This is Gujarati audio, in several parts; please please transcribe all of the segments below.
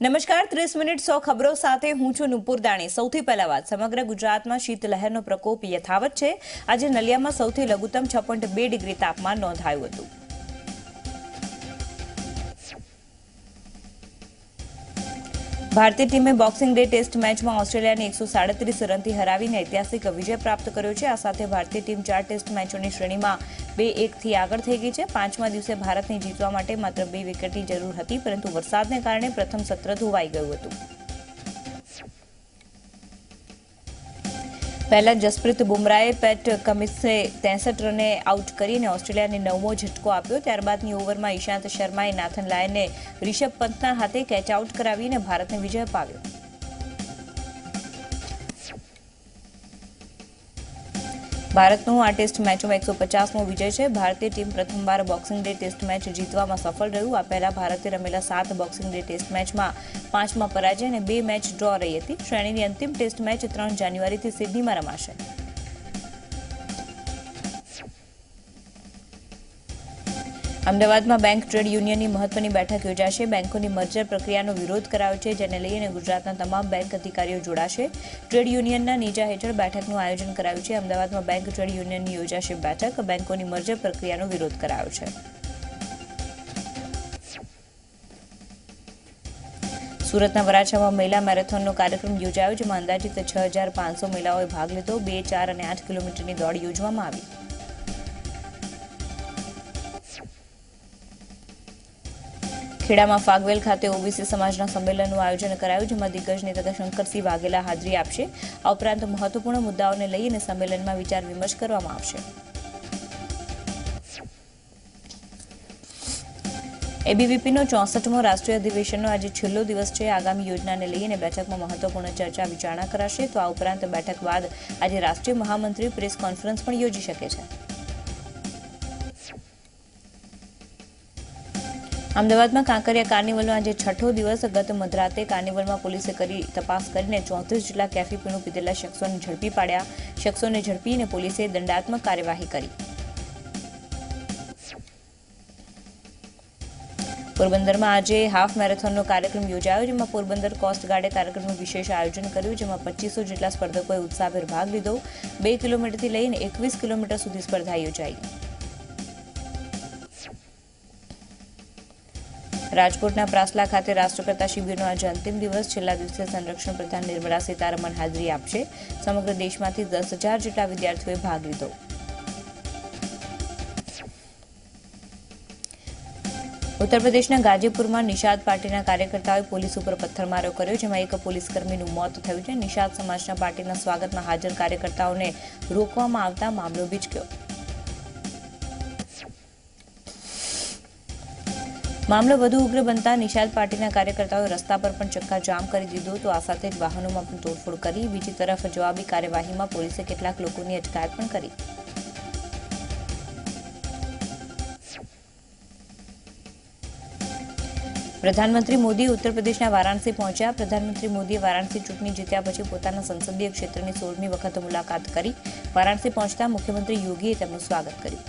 નમસ્કાર 30 મિનિટ 100 ખબરો સાથે હું છું નુપુર દાણી। સૌથી પહેલા વાત સમગ્ર ગુજરાતમાં શીતલહેરનો પ્રકોપ યથાવત છે। આજે નલિયામાં સૌથી લઘુત્તમ 6.2 ડિગ્રી તાપમાન નોંધાયું હતું। ભારતીય ટીમે બોક્સિંગ ડે ટેસ્ટ મેચમાં ઓસ્ટ્રેલિયાને 137 રનથી હરાવીને ઐતિહાસિક વિજય પ્રાપ્ત કર્યો છે। આ સાથે ભારતીય ટીમ 4 ટેસ્ટ મેચોની શ્રેણીમાં 2-1થી આગળ થઈ ગઈ છે। પાંચમા દિવસે ભારતને જીતવા માટે માત્ર 2 વિકેટની જરૂર હતી, પરંતુ વરસાદને કારણે પ્રથમ સત્ર ધોવાઈ ગયું હતું। પહેલા જસપ્રીત બુમરાહે પેટ કમિન્સે 63 રને આઉટ કરીને ઓસ્ટ્રેલિયાને 9મો ઝટકો આપ્યો। ત્યારબાદની ઓવરમાં ઈશાંત શર્માએ નાથન લાયનને રિષભ પંતના હાથે કેચ આઉટ કરાવીને ભારતને વિજય અપાવ્યો। ભારતનો આ ટેસ્ટ મેચોમાં 150મો વિજય છે। ભારતીય ટીમ પ્રથમવાર બોક્સિંગ ડે ટેસ્ટ મેચ જીતવામાં સફળ રહ્યું। આ પહેલા ભારતે રમેલા 7 બોક્સિંગ ડે ટેસ્ટ મેચમાં 5માં પરાજય અને 2 મેચ ડ્રો રહી હતી। શ્રેણીની અંતિમ ટેસ્ટ મેચ 3 જાન્યુઆરીથી સિડનીમાં રમાશે। અમદાવાદમાં બેંક ટ્રેડ યુનિયનની મહત્વની બેઠક યોજાશે। બેંકોની મર્જર પ્રક્રિયાનો વિરોધ કરાયો છે, જેને લઈને ગુજરાતના તમામ બેંક અધિકારીઓ જોડાશે। ટ્રેડ યુનિયનના નેજા હેઠળ બેઠકનું આયોજન કરાયું છે। અમદાવાદમાં બેંક ટ્રેડ યુનિયનની યોજાશે બેઠક। બેંકોની મર્જર પ્રક્રિયાનો વિરોધ કરાયો છે। સુરતના વરાછામાં મહિલા મેરેથોનનો કાર્યક્રમ યોજાયો, જેમાં અંદાજિત 6500 મહિલાઓએ ભાગ લીધો। 2, 4 અને 8 કિલોમીટરની દોડ યોજવામાં આવી। ખેડામાં ફાગવેલ ખાતે ઓબીસી સમાજના સંમેલનનું આયોજન કરાયું, જેમાં દિગ્ગજ નેતા શંકરસિંહ વાઘેલા હાજરી આપશે। આ ઉપરાંત મહત્વપૂર્ણ મુદ્દાઓને લઈને સંમેલનમાં વિચાર વિમર્શ કરવામાં આવશે। એબીવીપીનો 64મો રાષ્ટ્રીય અધિવેશનનો આજે છેલ્લો દિવસ છે। આગામી યોજનાને લઈને બેઠકમાં મહત્વપૂર્ણ ચર્ચા વિચારણા કરાશે। તો આ ઉપરાંત બેઠક બાદ આજે રાષ્ટ્રીય મહામંત્રી પ્રેસ કોન્ફરન્સ પણ યોજી શકે છે। અમદાવાદમાં કાંકરિયા કાર્નિવલનો આજે છઠ્ઠો દિવસ। ગત મધરાતે કાર્નિવલમાં પોલીસે તપાસ કરીને 34 જેટલા કેફી પીણું પીધેલા શખ્સોને ઝડપી પાડ્યા। શખ્સોને ઝડપીને પોલીસે દંડાત્મક કાર્યવાહી કરી। પોરબંદરમાં આજે હાફ મેરેથોનનો કાર્યક્રમ યોજાયો, જેમાં પોરબંદર કોસ્ટગાર્ડે કાર્યક્રમનું વિશેષ આયોજન કર્યું, જેમાં 2500 જેટલા સ્પર્ધકોએ ઉત્સાહભેર ભાગ લીધો। 2 કિલોમીટરથી લઈને 21 કિલોમીટર સુધી સ્પર્ધા યોજાઈ। રાજકોટના પ્રાસલા ખાતે રાષ્ટ્રપિતા શિબિરનો આજે અંતિમ દિવસ। છેલ્લા દિવસે સંરક્ષણ પ્રધાન નિર્મલા સીતારમણ હાજરી આપશે। સમગ્ર દેશમાંથી 10,000 જેટલા વિદ્યાર્થીઓએ ભાગ લીધો। ઉત્તર પ્રદેશના ગાજીપુરમાં નિષાદ પાર્ટીના કાર્યકર્તાઓએ પોલીસ ઉપર પથ્થરમારો કર્યો, જેમાં એક પોલીસકર્મીનું મોત થયું છે। નિષાદ સમાજના પાર્ટીના સ્વાગતમાં હાજર કાર્યકર્તાઓને રોકવામાં આવતા મામલો ભીચક્યો। મામલો વધુ ઉગ્ર બનતા નિષાદ પાર્ટીના કાર્યકર્તાઓએ રસ્તા પર પણ ચક્કાજામ કરી દીધો। તો આ સાથે જ વાહનોમાં પણ તોડફોડ કરી। બીજી તરફ જવાબી કાર્યવાહીમાં પોલીસે કેટલાક લોકોની અટકાયત પણ કરી। પ્રધાનમંત્રી મોદી ઉત્તર પ્રદેશના વારાણસી પહોંચ્યા। પ્રધાનમંત્રી મોદીએ વારાણસી ચૂંટણી જીત્યા પછી પોતાના સંસદીય ક્ષેત્રની 16મી વખત મુલાકાત કરી। વારાણસી પહોંચતા મુખ્યમંત્રી યોગીએ તેમનું સ્વાગત કર્યું।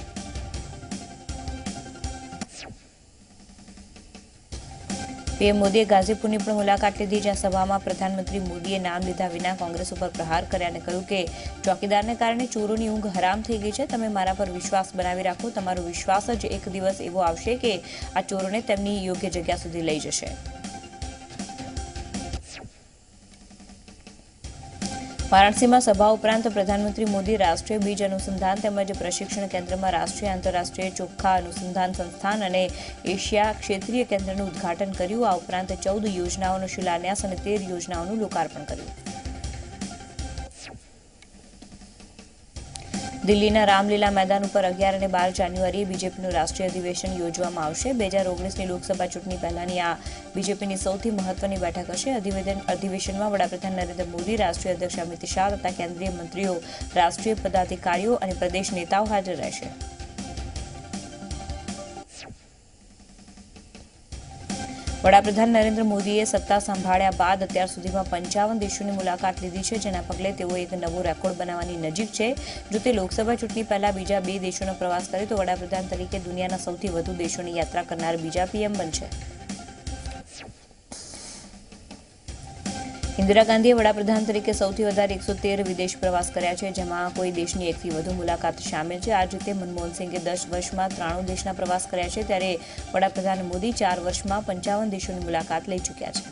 પીએમ મોદીએ ગાઝીપુરની પણ મુલાકાત લીધી, જ્યાં સભામાં પ્રધાનમંત્રી મોદીએ નામ લીધા વિના કોંગ્રેસ ઉપર પ્રહાર કર્યા અને કહ્યું કે ચોકીદારને કારણે ચોરોની ઊંઘ હરામ થઈ ગઈ છે। તમે મારા પર વિશ્વાસ બનાવી રાખો। તમારો વિશ્વાસ જ એક દિવસ એવો આવશે કે આ ચોરોને તેમની યોગ્ય જગ્યા સુધી લઈ જશે। વારાણસીમાં સભા ઉપરાંત પ્રધાનમંત્રી મોદી રાષ્ટ્રીય બીજ અનુસંધાન તેમજ પ્રશિક્ષણ કેન્દ્રમાં રાષ્ટ્રીય આંતરરાષ્ટ્રીય ચોખ્ખા અનુસંધાન સંસ્થાન અને એશિયા ક્ષેત્રીય કેન્દ્રનું ઉદ્ઘાટન કર્યું। આ ઉપરાંત 14 યોજનાઓનો શિલાન્યાસ અને 13 યોજનાઓનું લોકાર્પણ કર્યું। દિલ્હીના રામલીલા મેદાન ઉપર 11 અને 12 જાન્યુઆરીએ બીજેપીનું રાષ્ટ્રીય અધિવેશન યોજવામાં આવશે। 2019ની લોકસભા ચૂંટણી પહેલાની આ બીજેપીની સૌથી મહત્વની બેઠક હશે। અધિવેશનમાં વડાપ્રધાન નરેન્દ્ર મોદી, રાષ્ટ્રીય અધ્યક્ષ અમિત શાહ તથા કેન્દ્રીય મંત્રીઓ, રાષ્ટ્રીય પદાધિકારીઓ અને પ્રદેશ નેતાઓ હાજર રહેશે। વડાપ્રધાન નરેન્દ્ર મોદીએ સત્તા સંભાળ્યા બાદ અત્યાર સુધીમાં 55 દેશોની મુલાકાત લીધી છે, જેના પગલે તેઓ એક નવો રેકોર્ડ બનાવવાની નજીક છે। જો તે લોકસભા ચૂંટણી પહેલા બીજા 2 દેશોનો પ્રવાસ કરે તો વડાપ્રધાન તરીકે દુનિયાના સૌથી વધુ દેશોની યાત્રા કરનાર બીજા પીએમ બનશે। ઇન્દિરા ગાંધીએ વડાપ્રધાન તરીકે સૌથી વધારે 113 વિદેશ પ્રવાસ કર્યા છે, જેમાં કોઈ દેશની એકથી વધુ મુલાકાત શામેલ છે. આ જ રીતે મનમોહન સિંઘે 10 વર્ષમાં 93 દેશના પ્રવાસ કર્યા છે, ત્યારે વડાપ્રધાન મોદી 4 વર્ષમાં 55 દેશોની મુલાકાત લઈ ચૂક્યા છે.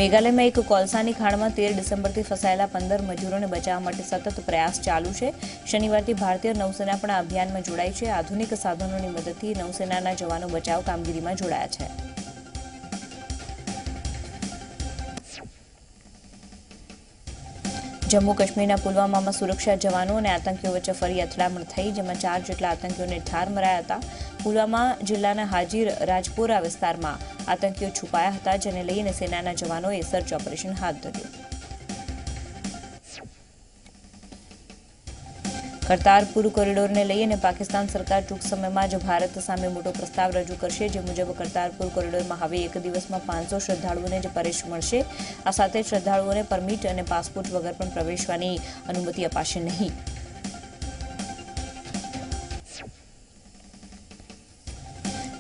મેઘાલયમાં એક કોલસાની ખાણમાં 13 ડિસેમ્બરથી ફસાયેલા 15 મજૂરોને બચાવવા માટે સતત પ્રયાસ ચાલુ છે. શનિવારથી ભારતીય નૌસેના પણ આ અભિયાનમાં જોડાઈ છે. આધુનિક સાધનોની મદદથી નૌસેનાના જવાનો બચાવ કામગીરીમાં જોડાયા છે. જમ્મુ કાશ્મીરના પુલવામામાં સુરક્ષા જવાનો અને આતંકીઓ વચ્ચે ફરી અથડામણ થઈ, જેમાં 4 જેટલા આતંકીઓને ઠાર મરાયા હતા. પુલવામા જિલ્લાના હાજીર રાજપોરા વિસ્તારમાં આતંકીઓ છુપાયા હતા, જેને લઈને સેનાના જવાનોએ સર્ચ ઓપરેશન હાથ ધર્યું. કરતારપુર કોરિડોરને લઈને પાકિસ્તાન સરકાર ટૂંક સમયમાં જ ભારત સામે મોટો પ્રસ્તાવ રજૂ કરશે, જે મુજબ કરતારપુર કોરિડોરમાં હવે એક દિવસમાં 500 શ્રદ્ધાળુઓને જ પ્રવેશ મળશે. આ સાથે શ્રદ્ધાળુઓને પરમિટ અને પાસપોર્ટ વગર પણ પ્રવેશવાની અનુમતિ અપાશે નહીં.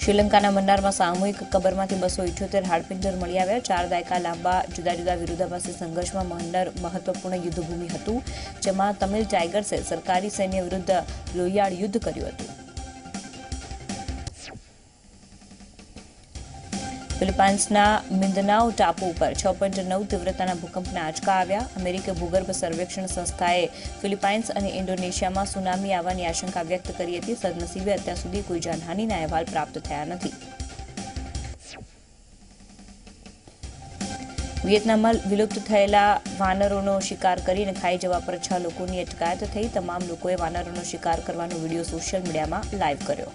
શ્રીલંકાના મન્નારમાં સામૂહિક કબરમાંથી 278 હાડપિંજર મળી આવ્યા. 4 દાયકા લાંબા જુદા જુદા વિરોધાભાસી સંઘર્ષમાં મન્નાર મહત્વપૂર્ણ યુદ્ધભૂમિ હતું, જેમાં તમિલ ટાઇગર્સે સરકારી સૈન્ય વિરુદ્ધ લોહિયાળ યુદ્ધ કર્યું હતું. ફિલિપાઇન્સના મિન્દનાઓ ટાપુ ઉપર 6.9 તીવ્રતાના ભૂકંપના આંચકા આવ્યા. અમેરિકી ભૂગર્ભ સર્વેક્ષણ સંસ્થાએ ફિલિપાઇન્સ અને ઇન્ડોનેશિયામાં સુનામી આવવાની આશંકા વ્યક્ત કરી હતી. સદનસીબે અત્યાર સુધી કોઈ જાનહાનિના અહેવાલ પ્રાપ્ત થયા નથી. વિયેતનામમાં વિલુપ્ત થયેલા વાનરોનો શિકાર કરીને ખાઈ જવા પર 6 લોકોની અટકાયત થઈ. તમામ લોકોએ વાનરોનો શિકાર કરવાનો વિડીયો સોશિયલ મીડિયામાં લાઈવ કર્યો.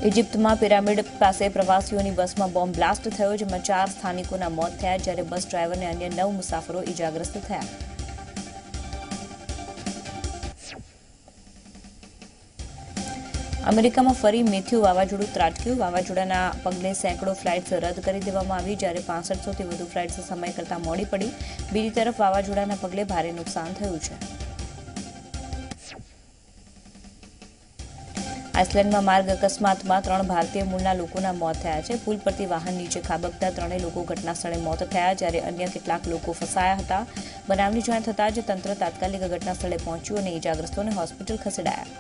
ઇજિપ્તમાં પિરામિડ પાસે પ્રવાસીઓની બસમાં બોમ્બ બ્લાસ્ટ થયો, જેમાં 4 સ્થાનિકોના મોત થયા, જ્યારે બસ ડ્રાઈવર અને અન્ય 9 મુસાફરો ઇજાગ્રસ્ત થયા. અમેરિકામાં ફરી મેથ્યુ વાવાઝોડું ત્રાટક્યું. વાવાઝોડાના પગલે સેંકડો ફ્લાઇટ્સ રદ કરી દેવામાં આવી, જ્યારે 6500થી વધુ ફ્લાઇટ્સ સમય કરતાં મોડી પડી. બીજી તરફ વાવાઝોડાના પગલે ભારે નુકસાન થયું છે. આઇસલેન્ડમાં માર્ગ અકસ્માતમાં 3 ભારતીય મૂળના લોકોના મોત થયા છે. પુલ પરથી વાહન નીચે ખાબકતા 3 લોકો ઘટના સ્થળે મોત થયા, જ્યારે અન્ય કેટલાક લોકો ફસાયા હતા. બનાવની જાણ થતાં જ તંત્ર તાત્કાલિક ઘટના સ્થળે પહોંચ્યું અને ઇજાગ્રસ્તોને હોસ્પિટલ ખસેડાયા.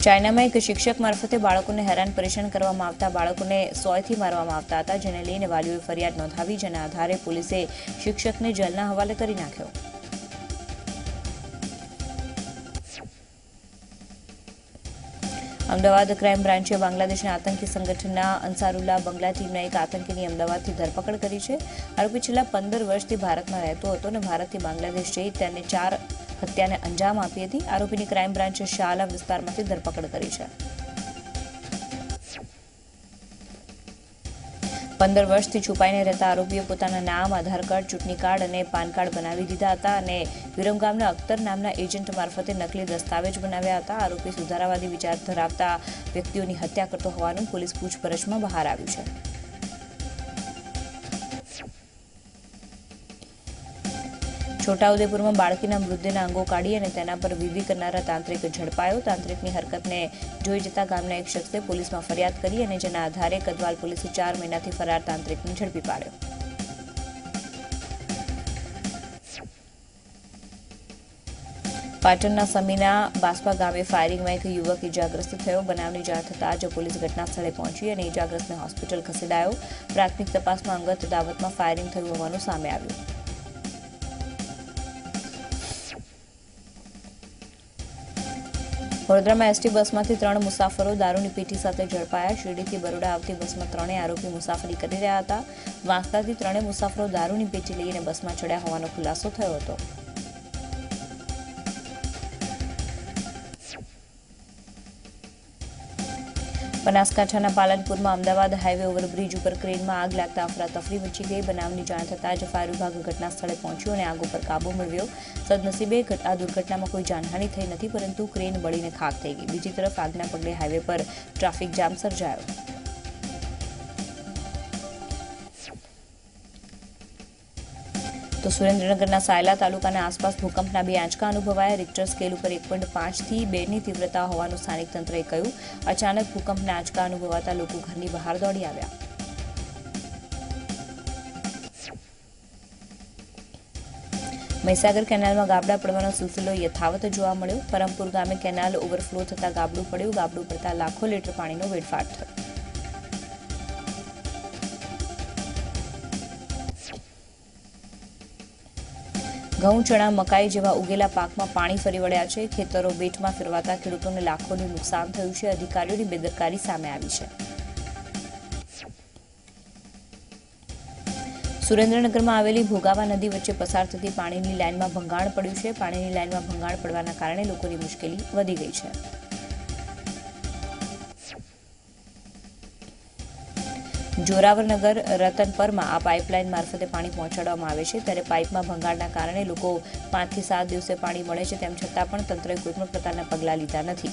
ચાઇનામાં એક શિક્ષક મારફતે બાળકોને હેરાન પરેશાન કરવામાં આવતા બાળકોને સોયથી મારવામાં આવતા હતા, જેને લઈને વાલીઓએ ફરિયાદ નોંધાવી, જેના આધારે પોલીસે શિક્ષકને જેલના હવાલે કરી નાખ્યો. અમદાવાદ ક્રાઇમ બ્રાન્ચે બાંગ્લાદેશના આતંકી સંગઠનના અંસારુલ્લાહ બંગલા ટીમના એક આતંકીની અમદાવાદથી ધરપકડ કરી છે. આરોપી છેલ્લા 15 વર્ષથી ભારતમાં રહેતો હતો અને ભારતથી બાંગ્લાદેશ જઈ તેને 4 હત્યાને અંજામ આપી હતી. આરોપીની ક્રાઇમ બ્રાન્ચે શાહ આલમ વિસ્તારમાંથી ધરપકડ કરી છે. 15 વર્ષથી છુપાઈને રહેતા આરોપીએ પોતાના નામ, આધાર કાર્ડ, ચૂંટણી કાર્ડ અને પાન કાર્ડ બનાવી દીધા હતા અને વિરમગામના અખ્તર નામના એજન્ટ મારફતે નકલી દસ્તાવેજ બનાવ્યા હતા. આરોપી સુધારાવાદી વિચાર ધરાવતા વ્યક્તિઓની હત્યા કરતો હોવાનું પોલીસ પૂછપરછમાં બહાર આવ્યું છે. છોટાઉદેપુરમાં બાળકીના મૃતદેહના અંગો કાઢી અને તેના પર વિધિ કરનારા તાંત્રિક ઝડપાયો. તાંત્રિકની હરકતને જોઈ જતા ગામના એક શખ્સે પોલીસમાં ફરિયાદ કરી અને જેના આધારે કદવાલ પોલીસે 4 મહિનાથી ફરાર તાંત્રિકને ઝડપી પાડ્યો. પાટણના સમીના બાસ્પા ગામે ફાયરિંગમાં એક યુવક ઇજાગ્રસ્ત થયો. બનાવની જાણ થતાં જ પોલીસ ઘટના સ્થળે પહોંચી અને ઇજાગ્રસ્તને હોસ્પિટલ ખસેડાયો. પ્રાથમિક તપાસમાં અંગત દાવતમાં ફાયરિંગ થયું હોવાનું સામે આવ્યું. વડોદરામાં એસટી બસમાંથી 3 મુસાફરો દારૂની પેટી સાથે ઝડપાયા. શિરડીથી બરોડા આવતી બસમાં 3 આરોપી મુસાફરી કરી રહ્યા હતા. વાંસદાથી 3 મુસાફરો દારૂની પેટી લઈને બસમાં ચડ્યા હોવાનો ખુલાસો થયો હતો. બનાસકાંઠાના પાલનપુરમાં અમદાવાદ હાઈવે ઓવરબ્રિજ ઉપર ક્રેનમાં આગ લાગતા અફરાતફરી મચી ગઈ. બનાવની જાણ થતાં જ ફાયર વિભાગ ઘટના સ્થળે પહોંચ્યું અને આગ ઉપર કાબુ મેળવ્યો. સદનસીબે આ દુર્ઘટનામાં કોઈ જાનહાનિ થઈ નથી, પરંતુ ક્રેન બળીને ખાખ થઈ ગઈ. બીજી તરફ આગના પગલે હાઈવે પર ટ્રાફિક જામ સર્જાયો. તો સુરેન્દ્રનગરના સાયલા તાલુકાના આસપાસ ભૂકંપના 2 આંચકા અનુભવાયા. રિક્ટર સ્કેલ ઉપર 1.5 થી 2ની તીવ્રતા હોવાનું સ્થાનિક તંત્રએ કહ્યું. અચાનક ભૂકંપના આંચકા અનુભવાતા લોકો ઘરની બહાર દોડી આવ્યા. મહીસાગર કેનાલમાં ગાબડા પડવાનો સિલસિલો યથાવત જોવા મળ્યો. પરમપુર ગામે કેનાલ ઓવરફ્લો થતા ગાબડું પડ્યું. ગાબડું પડતા લાખો લીટર પાણીનો વેડફાટ થયો. ઘઉં, ચણા, મકાઈ જેવા ઉગેલા પાકમાં પાણી ફરી વળ્યા છે. ખેતરો બેટમાં ફેરવાતા ખેડૂતોને લાખોનું નુકસાન થયું છે. અધિકારીઓની બેદરકારી સામે આવી છે. સુરેન્દ્રનગરમાં આવેલી ભોગાવા નદી વચ્ચે પસાર થતી પાણીની લાઇનમાં ભંગાણ પડ્યું છે. પાણીની લાઇનમાં ભંગાણ પડવાના કારણે લોકોની મુશ્કેલી વધી ગઈ છે. જોરાવરનગર રતનપરમાં આ પાઇપલાઇન મારફતે પાણી પહોંચાડવામાં આવે છે. ત્યારે પાઇપમાં ભંગાણના કારણે લોકો 5 થી 7 દિવસે પાણી મળે છે. તેમ છતાં પણ તંત્રએ કોઈપણ પ્રકારના પગલાં લીધા નથી.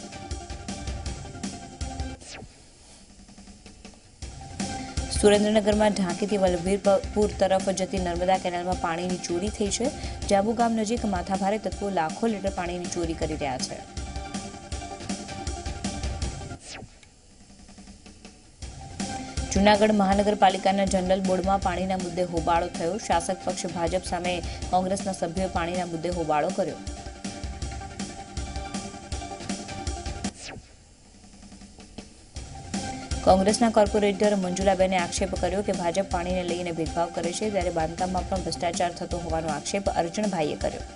સુરેન્દ્રનગરમાં ઢાંકીથી વલભીરપુર તરફ જતી નર્મદા કેનાલમાં પાણીની ચોરી થઈ છે. જાંબુ ગામ નજીક માથાભારે તત્વો લાખો લીટર પાણીની ચોરી કરી રહ્યા છે. જૂનાગઢ મહાનગરપાલિકાના જનરલ બોર્ડમાં પાણીના મુદ્દે હોબાળો થયો. શાસક પક્ષ ભાજપ સામે કોંગ્રેસના સભ્યોએ પાણીના મુદ્દે હોબાળો કર્યો. કોંગ્રેસના કોર્પોરેટર મંજુલાબેને આક્ષેપ કર્યો કે ભાજપ પાણીને લઈને ભેદભાવ કરે છે. ત્યારે બાંધકામમાં પણ ભ્રષ્ટાચાર થતો હોવાનો આક્ષેપ અર્જણભાઈએ કર્યો.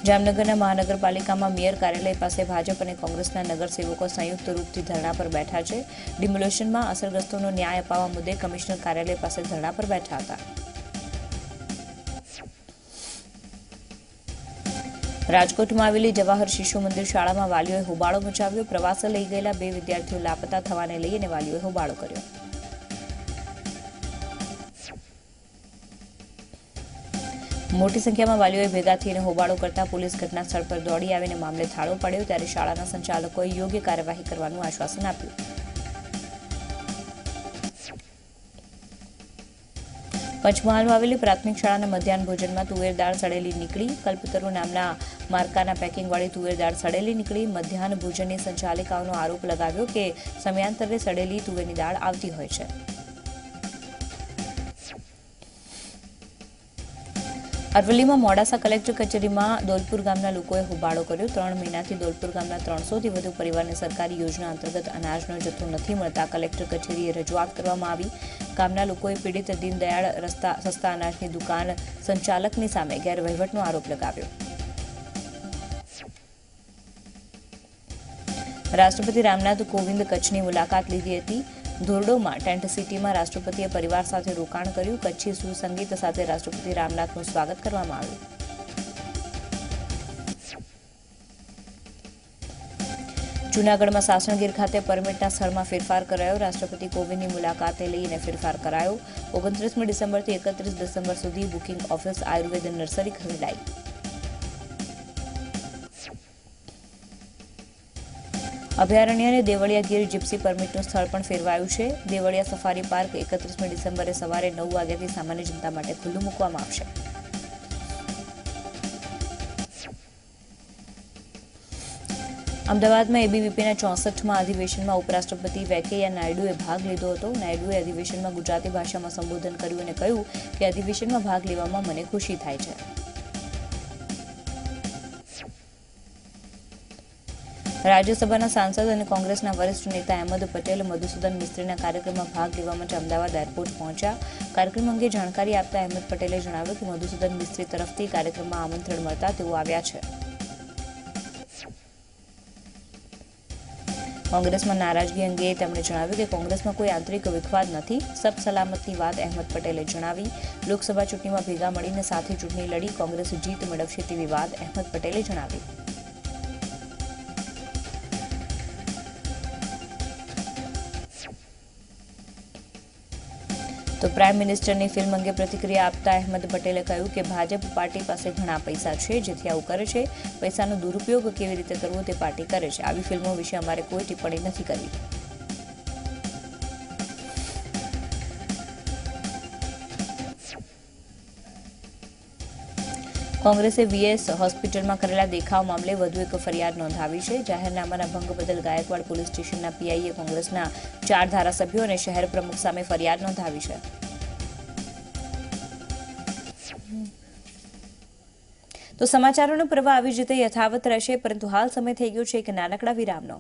જામનગરના મહાનગરપાલિકામાં મેયર કાર્યાલય પાસે ભાજપ અને કોંગ્રેસના નગરસેવકો સંયુક્ત રૂપથી ધરણા પર બેઠા છે. ડિમોલેશનમાં અસરગ્રસ્તોનો ન્યાય અપાવવા મુદ્દે કમિશનર કાર્યાલય પાસે ધરણા પર બેઠા હતા. રાજકોટમાં આવેલી જવાહર શિશુ મંદિર શાળામાં વાલીઓએ હોબાળો મચાવ્યો. પ્રવાસે લઈ ગયેલા 2 વિદ્યાર્થીઓ લાપતા થવાને લઈને વાલીઓએ હોબાળો કર્યો. મોટી સંખ્યામાં વાલીઓએ ભેગા થઈને હોબાળો કરતા પોલીસ ઘટના સ્થળ પર દોડી આવીને મામલે થાળો પાડ્યો. ત્યારે શાળાના સંચાલકોએ યોગ્ય કાર્યવાહી કરવાનું આશ્વાસન આપ્યું. પંચમહાલમાં આવેલી પ્રાથમિક શાળાના મધ્યાહન ભોજનમાં તુવેર દાળ સડેલી નીકળી. કલ્પતરુ નામના માર્કાના પેકિંગવાળી તુવેર દાળ સડેલી નીકળી. મધ્યાહન ભોજનની સંચાલિકાઓનો આરોપ લગાવ્યો કે સમયાંતરે સડેલી તુવેરની દાળ આવતી હોય છે. અરવલ્લીમાં મોડાસા કલેક્ટર કચેરીમાં દોલપુર ગામના લોકોએ હોબાળો કર્યો. 3 મહિનાથી દોલપુર ગામના 300થી વધુ પરિવારને સરકારી યોજના અંતર્ગત અનાજનો જથ્થો નથી મળતા કલેક્ટર કચેરીએ રજૂઆત કરવામાં આવી. ગામના લોકોએ પીડિત દીનદયાળ સસ્તા અનાજની દુકાન સંચાલકની સામે ગેરવહીવટનો આરોપ લગાવ્યો. રાષ્ટ્રપતિ રામનાથ કોવિંદ કચ્છની મુલાકાત લીધી હતી. ધોરડોમાં ટેન્ટ સિટીમાં રાષ્ટ્રપતિએ પરિવાર સાથે રોકાણ કર્યું. કચ્છી સુસંગીત સાથે રાષ્ટ્રપતિ રામનાથનું સ્વાગત કરવામાં આવ્યું. જૂનાગઢમાં સાસણગીર ખાતે પરમિટના સ્થળમાં ફેરફાર કરાયો. રાષ્ટ્રપતિ કોવિંદની મુલાકાતે લઈને ફેરફાર કરાયો. 29મી ડિસેમ્બરથી 31 ડિસેમ્બર સુધી બુકિંગ ઓફિસ આયુર્વેદ નર્સરી ખરીદાઈ. અભયારણ્ય અને દેવળિયા ગીર જીપ્સી પરમિટનું સ્થળ પણ ફેરવાયું છે. દેવળિયા સફારી પાર્ક 31મી ડિસેમ્બરે સવારે 9 વાગ્યાથી સામાન્ય જનતા માટે ખુલ્લું મૂકવામાં આવશે. અમદાવાદમાં એબીવીપીના 64મા અધિવેશનમાં ઉપરાષ્ટ્રપતિ વેંકૈયા નાયડુએ ભાગ લીધો હતો. નાયડુએ અધિવેશનમાં ગુજરાતી ભાષામાં સંબોધન કર્યું અને કહ્યું કે અધિવેશનમાં ભાગ લેવામાં મને ખુશી થાય છે. રાજ્યસભાના સાંસદ અને કોંગ્રેસના વરિષ્ઠ નેતા અહેમદ પટેલ મધુસૂદન મિસ્ત્રીના કાર્યક્રમમાં ભાગ લેવા માટે અમદાવાદ એરપોર્ટ પહોંચ્યા. કાર્યક્રમ અંગે જાણકારી આપતા અહેમદ પટેલે જણાવ્યું કે મધુસૂદન મિસ્ત્રી તરફથી કાર્યક્રમમાં આમંત્રણ મળતા તેઓ આવ્યા છે. કોંગ્રેસમાં નારાજગી અંગે તેમણે જણાવ્યું કે કોંગ્રેસમાં કોઈ આંતરિક વિખવાદ નથી. સબ સલામતની વાત અહેમદ પટેલે જણાવી. લોકસભા ચૂંટણીમાં ભેગા મળીને સાથે ચૂંટણી લડી કોંગ્રેસ જીત મેળવશે તેવી વાત અહેમદ પટેલે જણાવી. તો પ્રાઇમ મિનિસ્ટરની ફિલ્મ અંગે પ્રતિક્રિયા આપતા અહેમદ પટેલે કહ્યું કે ભાજપ પાર્ટી પાસે ઘણા પૈસા છે જેથી આવું કરે છે. પૈસાનો દુરુપયોગ કેવી રીતે કરવો તે પાર્ટી કરે છે. આવી ફિલ્મો વિશે અમારે કોઈ ટિપ્પણી નથી કરવી. કોંગ્રેસે વીએસ હોસ્પિટલમાં કરેલા દેખાવ મામલે વધુ એક ફરિયાદ નોંધાવી છે. જાહેરનામાના ભંગ બદલ ગાયકવાડ પોલીસ સ્ટેશનના પીઆઈએ કોંગ્રેસના 4 ધારાસભ્યો અને શહેર પ્રમુખ સામે ફરિયાદ નોંધાવી છે. તો સમાચારોનો પ્રવાહ આવી જ રીતે યથાવત રહેશે, પરંતુ હાલ સમય થઈ ગયો છે એક નાનકડા વિરામનો.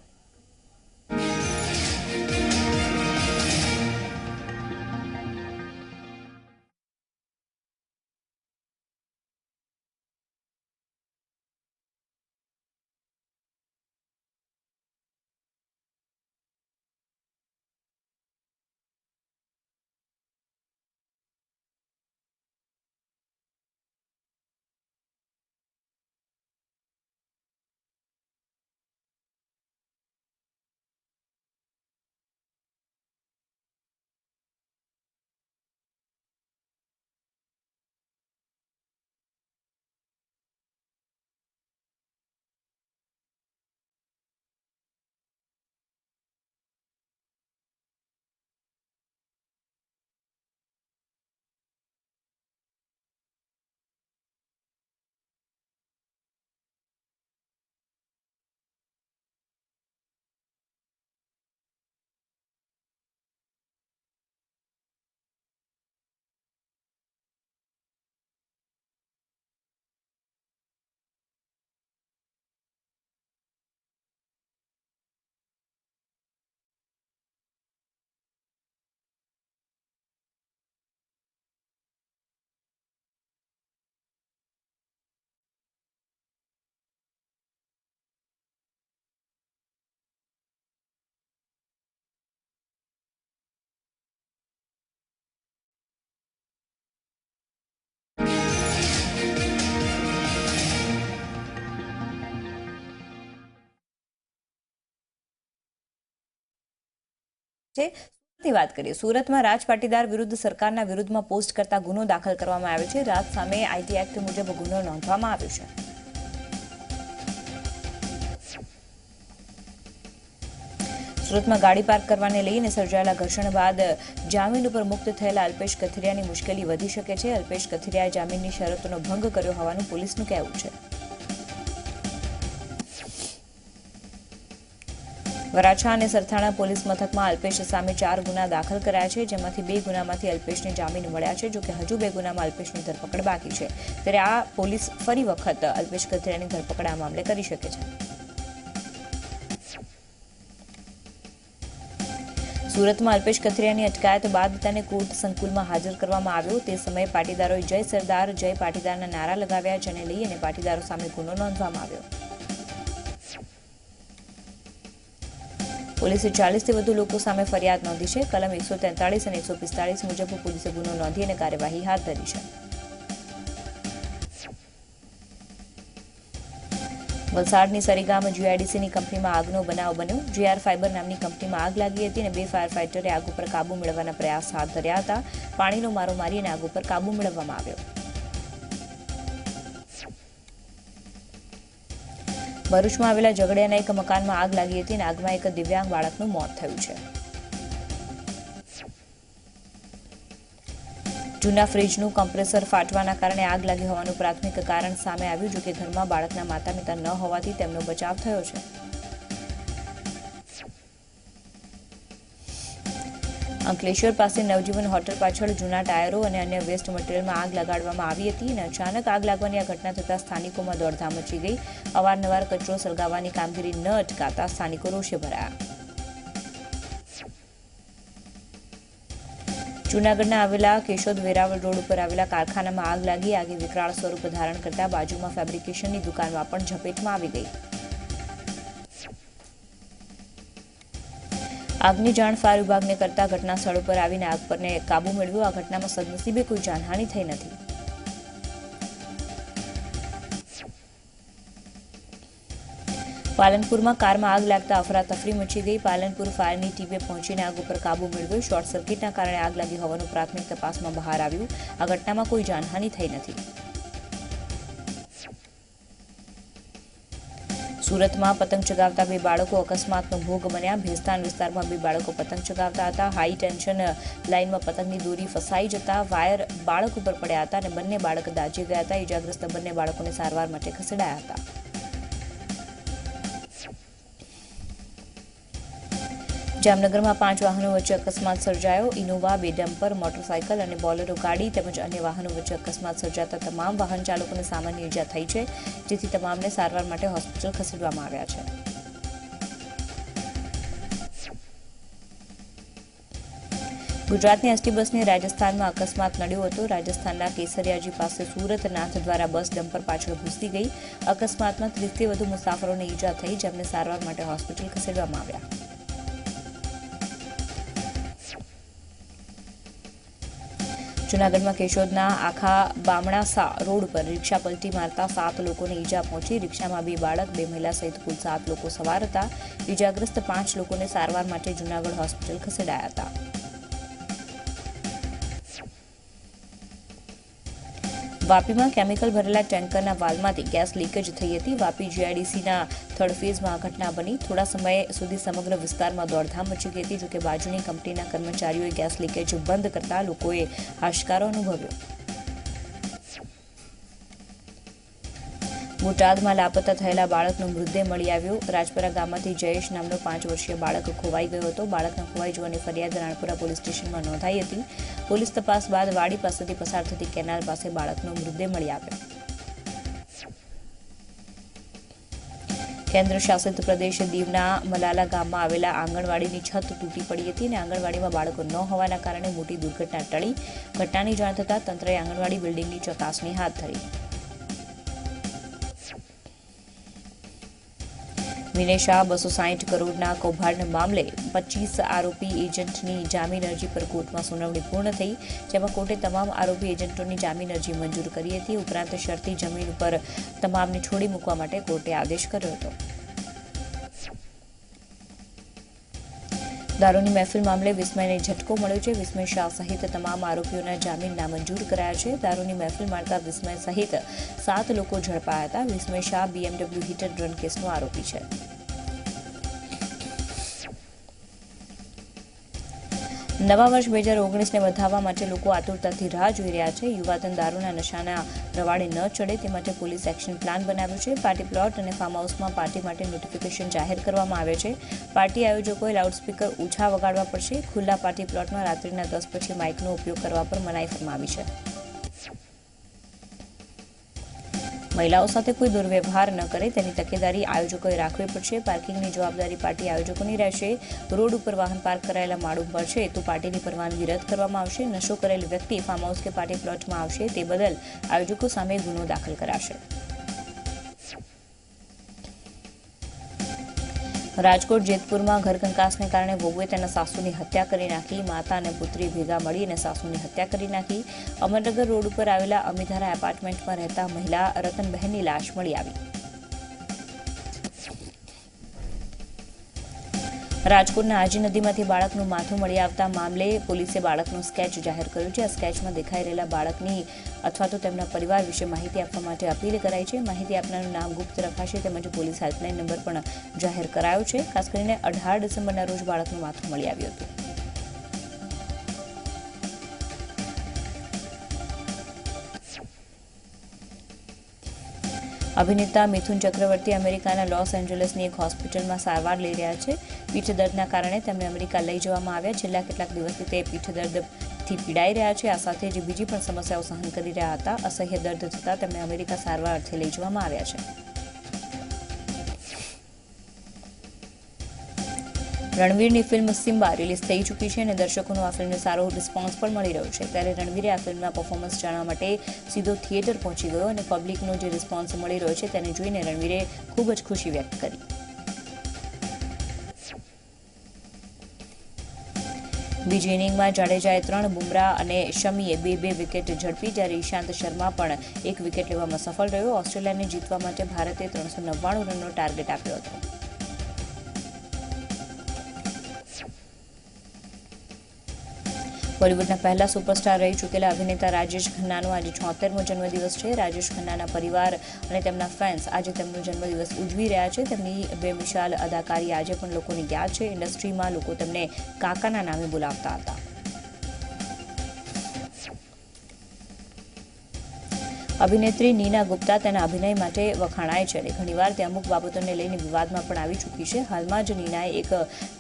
સુરતની વાત કરીએ. સુરતમાં રાજ પાટીદાર વિરુદ્ધ સરકારના વિરુદ્ધમાં પોસ્ટ કરતા ગુનો દાખલ કરવામાં આવ્યો છે. રાજ સામે આઈટી એક્ટ મુજબ ગુનો નોંધવામાં આવ્યો છે. સુરતમાં ગાડી પાર્ક કરવાને લઈને સર્જાયેલા ઘર્ષણ બાદ જામીન ઉપર મુક્ત થયેલા અલ્પેશ કથિરિયાની મુશ્કેલી વધી શકે છે. અલ્પેશ કથિરિયાએ જામીનની શરતોનો ભંગ કર્યો હોવાનું પોલીસનું કહેવું છે. વરાછા અને સરથાણા પોલીસ મથકમાં અલ્પેશ સામે 4 ગુના દાખલ કરાયા છે, જેમાંથી 2 ગુનામાંથી અલ્પેશને જામીન મળ્યા છે. જોકે હજુ 2 ગુનામાં અલ્પેશની ધરપકડ બાકી છે. ત્યારે આ પોલીસ ફરી વખત અલ્પેશ કથિરિયાની ધરપકડ આ મામલે કરી શકે છે. સુરતમાં અલ્પેશ કથિરિયાની અટકાયત બાદ તેને કોર્ટ સંકુલમાં હાજર કરવામાં આવ્યો. તે સમયે પાટીદારોએ જય સરદાર જય પાટીદારના નારા લગાવ્યા, જેને લઈ અને પાટીદારો સામે ગુનો નોંધવામાં આવ્યો. પોલીસે 40થી વધુ લોકો સામે ફરિયાદ નોંધી છે. કલમ 143 અને 145 મુજબ પોલીસે ગુનો નોંધી અને કાર્યવાહી હાથ ધરી છે. વલસાડની સરીગામ જીઆઈડીસીની કંપનીમાં આગનો બનાવ બન્યો. જીઆર ફાઇબર નામની કંપનીમાં આગ લાગી હતી અને 2 ફાયર ફાઇટરે આગ ઉપર કાબુ મેળવવાના પ્રયાસ હાથ ધર્યા હતા. પાણીનો મારો મારી અને આગ ઉપર કાબુ મેળવવામાં આવ્યો. ભરૂચમાં આવેલા ઝઘડિયાના એક મકાનમાં આગ લાગી હતી અને આગમાં એક દિવ્યાંગ બાળકનું મોત થયું છે. જૂના ફ્રીજનું કમ્પ્રેસર ફાટવાના કારણે આગ લાગી હોવાનું પ્રાથમિક કારણ સામે આવ્યું. જોકે ઘરમાં બાળકના માતા પિતા ન હોવાથી તેમનો બચાવ થયો છે. અંકલેશ્વર પાસે નવજીવન હોટલ પાછળ જૂના ટાયરો અને અન્ય વેસ્ટ મટીરિયલમાં આગ લગાડવામાં આવી હતી અને અચાનક આગ લાગવાની આ ઘટના થતાં સ્થાનિકોમાં દોડધામ મચી ગઈ. અવારનવાર કચરો સળગાવવાની કામગીરી ન અટકાતા સ્થાનિકો રોષે ભરાયા. જૂનાગઢના આવેલા કેશોદ વેરાવળ રોડ ઉપર આવેલા કારખાનામાં આગ લાગી. આગે વિકરાળ સ્વરૂપ ધારણ કરતા બાજુમાં ફેબ્રિકેશનની દુકાનમાં પણ ઝપેટમાં આવી ગઈ. આગની જાણ ફાયર વિભાગને કરતા ઘટના સ્થળ ઉપર આવીને આગ પરને કાબુ મેળવ્યો. આ ઘટનામાં સદનસીબે કોઈ જાનહાનિ થઈ નથી. પાલનપુરમાં કારમાં આગ લાગતા અફરાતફરી મચી ગઈ. પાલનપુર ફાયરની ટીમે પહોંચીને આગ ઉપર કાબુ મેળવ્યો. શોર્ટ સર્કિટના કારણે આગ લાગી હોવાનું પ્રાથમિક તપાસમાં બહાર આવ્યું. આ ઘટનામાં કોઈ જાનહાનિ થઈ નથી. સુરતમાં પતંગ ચગાવતા 2 બાળકો અકસ્માતનો ભોગ બન્યા. ભેસ્તાન વિસ્તારમાં 2 બાળકો પતંગ ચગાવતા હતા. હાઈ ટેન્શન લાઇનમાં પતંગની દોરી ફસાઈ જતા વાયર બાળક ઉપર પડ્યા હતા અને બંને બાળક દાઝી ગયા હતા. ઇજાગ્રસ્ત બંને બાળકોને સારવાર માટે ખસેડાયા હતા. જામનગરમાં 5 વાહનો વચ્ચે અકસ્માત સર્જાયો. ઇનોવા, 2 ડમ્પર, મોટરસાયકલ અને બોલેરો ગાડી તેમજ અન્ય વાહનો વચ્ચે અકસ્માત સર્જાતા તમામ વાહન ચાલકોને સામાન્ય ઈજા થઈ છે, જેથી તમામને સારવાર માટે હોસ્પિટલ ખસેડવામાં આવ્યા છે. ગુજરાતની એસટી બસને રાજસ્થાનમાં અકસ્માત નડ્યો હતો. રાજસ્થાનના કેસરિયાજી પાસે સુરત નાથ દ્વારા બસ ડમ્પર પાછળ ઘૂસી ગઈ. અકસ્માતમાં 30થી વધુ મુસાફરોને ઈજા થઈ, જેમને સારવાર માટે હોસ્પિટલ ખસેડવામાં આવ્યા. જૂનાગઢમાં કેશોદના આખા બામણાસા રોડ પર રિક્ષા પલટી મારતા 7 લોકોને ઈજા પહોંચી. રિક્ષામાં 2 બાળક, 2 મહિલા સહિત કુલ 7 લોકો સવાર હતા. ઈજાગ્રસ્ત 5 લોકોને સારવાર માટે જૂનાગઢ હોસ્પિટલ ખસેડાયા હતા. વાપીમાં કેમિકલ ભરેલા ટેન્કરના વાલ્વમાંથી ગેસ લીકેજ થઈ હતી. વાપી જીઆઈડીસીના 3rd ફેઝમાં આ ઘટના બની. થોડા સમય સુધી સમગ્ર વિસ્તારમાં દોડધામ મચી ગઈ હતી. જોકે બાજુની કંપનીના કર્મચારીઓએ ગેસ લીકેજ બંધ કરતા લોકોએ હાશકારો અનુભવ્યો. બોટાદમાં લાપતા થયેલા બાળકનો મૃતદેહ મળી આવ્યો. રાજપરા ગામમાંથી જયેશ નામનો 5 વર્ષીય બાળક ખોવાઈ ગયો હતો. બાળકના ખોવાઈ જવાની ફરિયાદ રાણપુરા પોલીસ સ્ટેશનમાં નોંધાઈ હતી. પોલીસ તપાસ બાદ વાડી પાસેથી પસાર થતી કેનાલ પાસે બાળકનો મૃતદેહ મળી આવ્યો. કેન્દ્ર શાસિત પ્રદેશ દીવના મલાલા ગામમાં આવેલા આંગણવાડીની છત તૂટી પડી હતી અને આંગણવાડીમાં બાળકો ન હોવાના કારણે મોટી દુર્ઘટના ટળી. ઘટનાની જાણ થતાં તંત્રએ આંગણવાડી બિલ્ડિંગની ચકાસણી હાથ ધરી. વિનય શાહ 260 કરોડના કૌભાંડ મામલે 25 આરોપી એજન્ટની જામીન અરજી પર કોર્ટમાં સુનાવણી પૂર્ણ થઈ, જેમાં કોર્ટે તમામ આરોપી એજન્ટોની જામીન અરજી મંજૂર કરી હતી. ઉપરાંત શરતી જમીન ઉપર તમામને છોડી મૂકવા માટે કોર્ટે આદેશ કર્યો હતો. દારૂની મહેફિલ મામલે વિસ્મયને ઝટકો મળ્યો છે. વિસ્મય શાહ સહિત તમામ આરોપીઓના જામીન નામંજૂર કરાયા છે. દારૂની મહેફિલ મારતા વિસ્મય સહિત 7 લોકો ઝડપાયા હતા. Vismay Shah BMW hit and run કેસનો આરોપી છે. નવા વર્ષ 2019ને વધાવવા માટે લોકો આતુરતાથી રાહ જોઈ રહ્યા છે. યુવાધન દારૂના નશાના રવાડે ન ચડે તે માટે પોલીસ એક્શન પ્લાન બનાવ્યો છે. પાર્ટી પ્લોટ અને ફાર્મ હાઉસમાં પાર્ટી માટે નોટિફિકેશન જાહેર કરવામાં આવે છે. પાર્ટી આયોજકોએ લાઉડસ્પીકર ઓછા વગાડવા પડશે. ખુલ્લા પાર્ટી પ્લોટમાં રાત્રિના 10 પછી માઇકનો ઉપયોગ કરવા પર મનાઈ ફરમાવી છે. મહિલાઓ સાથે કોઈ દુર્વ્યવહાર ન કરે તેની તકેદારી આયોજકોએ રાખવી પડશે. પાર્કિંગની જવાબદારી પાર્ટી આયોજકોની રહેશે. રોડ ઉપર વાહન પાર્ક કરાયેલા માળ ઉપર છે તો પાર્ટીની પરવાનગી રદ કરવામાં આવશે. નશો કરેલ વ્યક્તિ ફાર્મ હાઉસ કે પાર્ટી પ્લોટમાં આવશે તે બદલ આયોજકો સામે ગુનો દાખલ કરાશે. રાજકોટ જેતપુરમાં ઘરકંકાસને કારણે વહુએ તેના સાસુની હત્યા કરી નાખી. માતા અને પુત્રી ભેગા મળી અને સાસુની હત્યા કરી નાખી. અમરનગર રોડ ઉપર આવેલા અમીધારા એપાર્ટમેન્ટમાં રહેતા મહિલા રતનબહેનની લાશ મળી આવી. રાજકોટના આજી નદીમાંથી બાળકનું માથું મળી આવતા મામલે પોલીસે બાળકનો સ્કેચ જાહેર કર્યો છે. આ સ્કેચમાં દેખાઈ રહેલા બાળકની અથવા તો તેમના પરિવાર વિશે માહિતી આપવા માટે અપીલ કરાઈ છે. માહિતી આપનારનું નામ ગુપ્ત રખાશે તેમજ પોલીસ હેલ્પલાઇન નંબર પણ જાહેર કરાયો છે. ખાસ કરીને 18 ડિસેમ્બરના રોજ બાળકનું માથું મળી આવ્યું હતું. અભિનેતા મિથુન ચક્રવર્તી અમેરિકાના લોસ એન્જલસની એક હોસ્પિટલમાં સારવાર લઈ રહ્યા છે. પીઠ દર્દના કારણે તેમને અમેરિકા લઈ જવામાં આવ્યા. છેલ્લા કેટલાક દિવસથી તે પીઠ દર્દથી પીડાઈ રહ્યા છે. આ સાથે જ બીજી પણ સમસ્યાઓ સહન કરી રહ્યા હતા. અસહ્ય દર્દ થતાં તેમને અમેરિકા સારવાર અર્થે લઈ જવામાં આવ્યા છે. રણવીરની ફિલ્મ સિમ્બા રિલીઝ થઈ ચૂકી છે અને દર્શકોનો આ ફિલ્મને સારો રિસ્પોન્સ પણ મળી રહ્યો છે. ત્યારે રણવીરે આ ફિલ્મના પરફોર્મન્સ જાણવા માટે સીધો થિયેટર પહોંચી ગયો અને પબ્લિકનો જે રિસ્પોન્સ મળી રહ્યો છે તેને જોઈને રણવીરે ખૂબ જ ખુશી વ્યક્ત કરી. બીજી ઇનિંગમાં જાડેજાએ 3, બુમરાહ અને શમીએ 2 વિકેટ ઝડપી, જ્યારે ઈશાંત શર્મા પણ 1 વિકેટ લેવામાં સફળ રહ્યો. ઓસ્ટ્રેલિયાને જીતવા માટે ભારતે 399 રનનો ટાર્ગેટ આપ્યો હતો. બોલિવૂડના પહેલા સુપરસ્ટાર રહી ચૂકેલા અભિનેતા રાજેશ ખન્નાનો આજે 76મો જન્મદિવસ છે. રાજેશ ખન્નાના પરિવાર અને તેમના ફેન્સ આજે તેમનો જન્મદિવસ ઉજવી રહ્યા છે. તેમની બેમિસાલ અદાકારી આજે પણ લોકોને યાદ છે. ઇન્ડસ્ટ્રીમાં લોકો તેમને કાકાના નામે બોલાવતા હતા. અભિનેત્રી નીના ગુપ્તા તેના અભિનય માટે વખાણાય છે અને ઘણીવાર તે અમુક બાબતોને લઈને વિવાદમાં પણ આવી ચૂકી છે. હાલમાં જ નીનાએ એક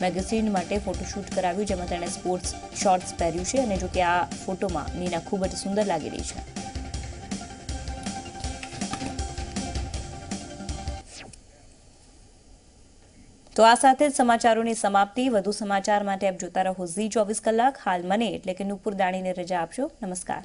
મેગેઝિન માટે ફોટોશૂટ કરાવ્યું, જેમાં તેણે સ્પોર્ટ્સ શોર્ટ્સ પહેર્યું છે અને જો કે આ ફોટોમાં નીના ખૂબ જ સુંદર લાગી રહી છે. તો આ સાથે જ સમાચારોની સમાપ્તિ. વધુ સમાચાર માટે આપ જોતા રહો Zee 24 કલાક. હાલ મને એટલે કે નુપુર દાણીને રજા આપશો. નમસ્કાર.